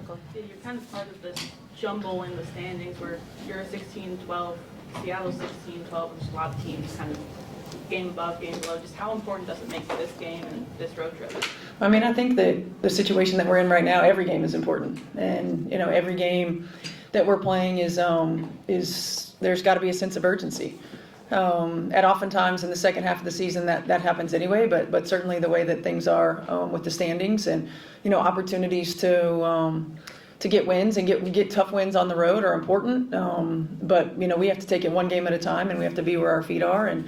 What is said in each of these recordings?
difficult. You're kind of part of this jumble in the standings where you're a 16-12, Seattle's 16-12, and just a lot of teams kind of game above, game below. Just how important does it make for this game and this road trip? I mean, I think that the situation that we're in right now, every game is important, and every game that we're playing is there's got to be a sense of urgency. And oftentimes in the second half of the season that happens anyway, but certainly the way that things are with the standings and opportunities to get wins and get tough wins on the road are important. But we have to take it one game at a time, and we have to be where our feet are, and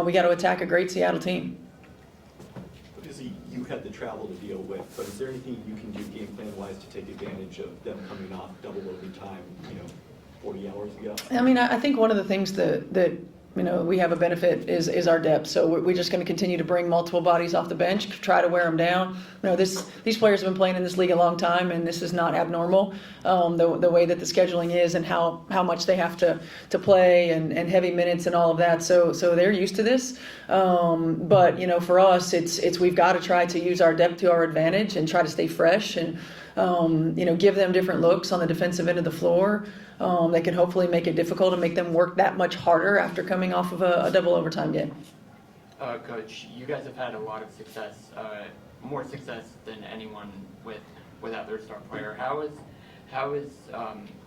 we got to attack a great Seattle team. Obviously, you had the travel to deal with, but is there anything you can do game plan wise to take advantage of them coming off double overtime, 40 hours ago? I mean, I think one of the things that we have a benefit is our depth. So we're just going to continue to bring multiple bodies off the bench, try to wear them down. These players have been playing in this league a long time, and this is not abnormal. The way that the scheduling is and how much they have to play and heavy minutes and all of that. So they're used to this. But for us, it's we've got to try to use our depth to our advantage and try to stay fresh and give them different looks on the defensive end of the floor. That can hopefully make it difficult and make them work that much harder after coming off of a double overtime game. Coach, you guys have had a lot of success, more success than anyone without their star player. How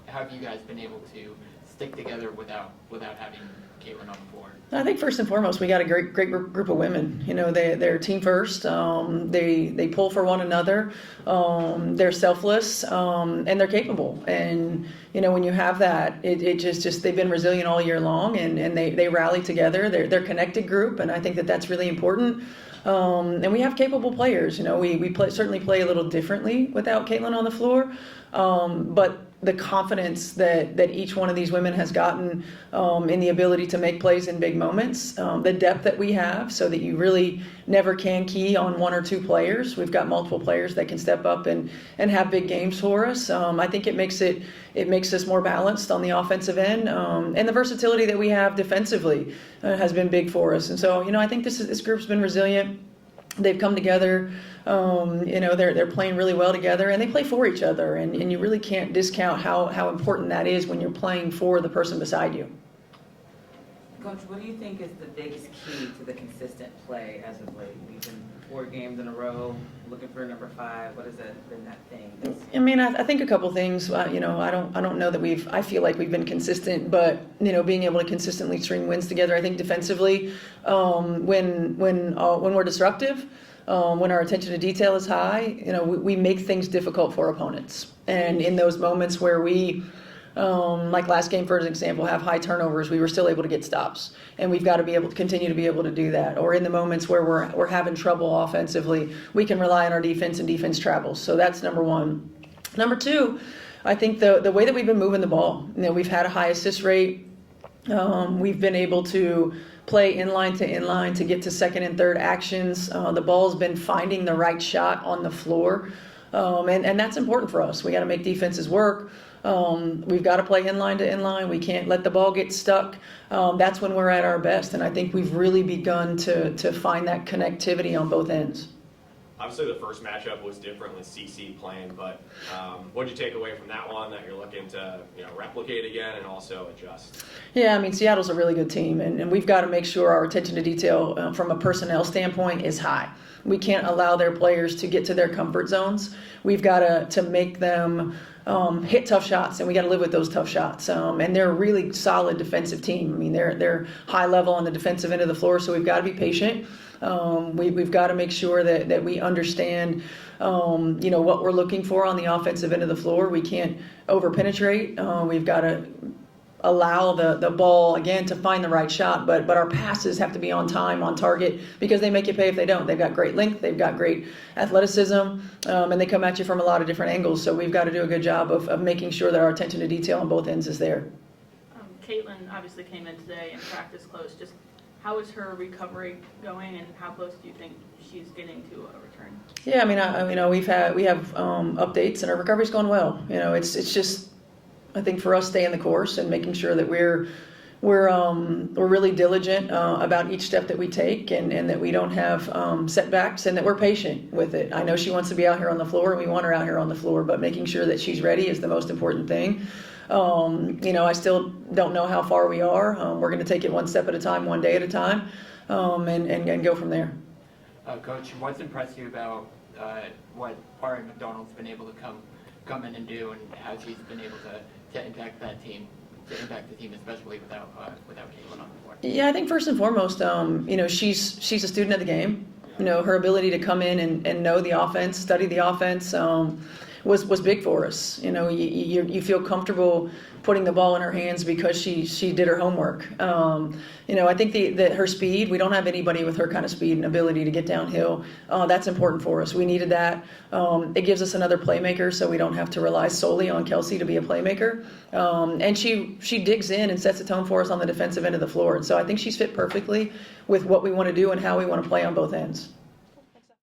have you guys been able to stick together without having Caitlyn on the floor? I think first and foremost, we got a great group of women. They're team first. They pull for one another. They're selfless, and they're capable. And when you have that, it just they've been resilient all year long, and they rally together. They're a connected group, and I think that's really important. And we have capable players. We certainly play a little differently without Caitlyn on the floor, but the confidence that each one of these women has gotten in the ability to make plays in big moments, the depth that we have so that you really never can key on one or two players. We've got multiple players that can step up and have big games for us. I think it makes us more balanced on the offensive end, and the versatility that we have defensively has been big for us. And so, I think this group's been resilient. They've come together, they're playing really well together, and they play for each other, and you really can't discount how important that is when you're playing for the person beside you. Coach, what do you think is the biggest key to the consistent play as of late? We've been 4 games in a row, looking for number 5. What has been that thing? I mean, I think a couple things. I don't know that I feel like we've been consistent, but being able to consistently string wins together. I think defensively, when we're disruptive, when our attention to detail is high, we make things difficult for opponents. And in those moments where we, like last game, for example, have high turnovers, we were still able to get stops, and we've got to be able to continue to be able to do that. Or in the moments where we're having trouble offensively, we can rely on our defense, and defense travels. So that's number one. Number two, I think the way that we've been moving the ball. We've had a high assist rate. We've been able to play inline to inline to get to second and third actions. The ball's been finding the right shot on the floor, and that's important for us. We got to make defenses work. We've got to play inline to inline. We can't let the ball get stuck. That's when we're at our best, and I think we've really begun to find that connectivity on both ends. Obviously, the first matchup was different with CC playing, but what did you take away from that one that you're looking to replicate again and also adjust? Yeah, I mean, Seattle's a really good team, and we've got to make sure our attention to detail from a personnel standpoint is high. We can't allow their players to get to their comfort zones. We've got to make them hit tough shots, and we got to live with those tough shots. And they're a really solid defensive team. I mean, they're high level on the defensive end of the floor, so we've got to be patient. We've got to make sure that we understand, what we're looking for on the offensive end of the floor. We can't over-penetrate. We've got to allow the ball, again, to find the right shot, but our passes have to be on time, on target, because they make you pay if they don't. They've got great length, they've got great athleticism, and they come at you from a lot of different angles. So we've got to do a good job of making sure that our attention to detail on both ends is there. Caitlyn obviously came in today and practiced close. Just how is her recovery going, and how close do you think she's getting to a return? Yeah, I mean, we have updates, and her recovery's going well. It's just, I think for us, staying the course and making sure that we're we're really diligent about each step that we take, and that we don't have setbacks, and that we're patient with it. I know she wants to be out here on the floor, and we want her out here on the floor, but making sure that she's ready is the most important thing. I still don't know how far we are. We're going to take it one step at a time, one day at a time, and go from there. Coach, what's impressed you about what Aari McDonald's been able to come in and do, and how she's been able to impact that team, especially without Caitlyn on the floor? Yeah, I think first and foremost, she's a student of the game. Her ability to come in and know the offense, study the offense, was big for us. You feel comfortable putting the ball in her hands because she did her homework. I think that her speed, we don't have anybody with her kind of speed and ability to get downhill. That's important for us. We needed that. It gives us another playmaker, so we don't have to rely solely on Kelsey to be a playmaker. And she digs in and sets the tone for us on the defensive end of the floor. And so I think she's fit perfectly with what we want to do and how we want to play on both ends.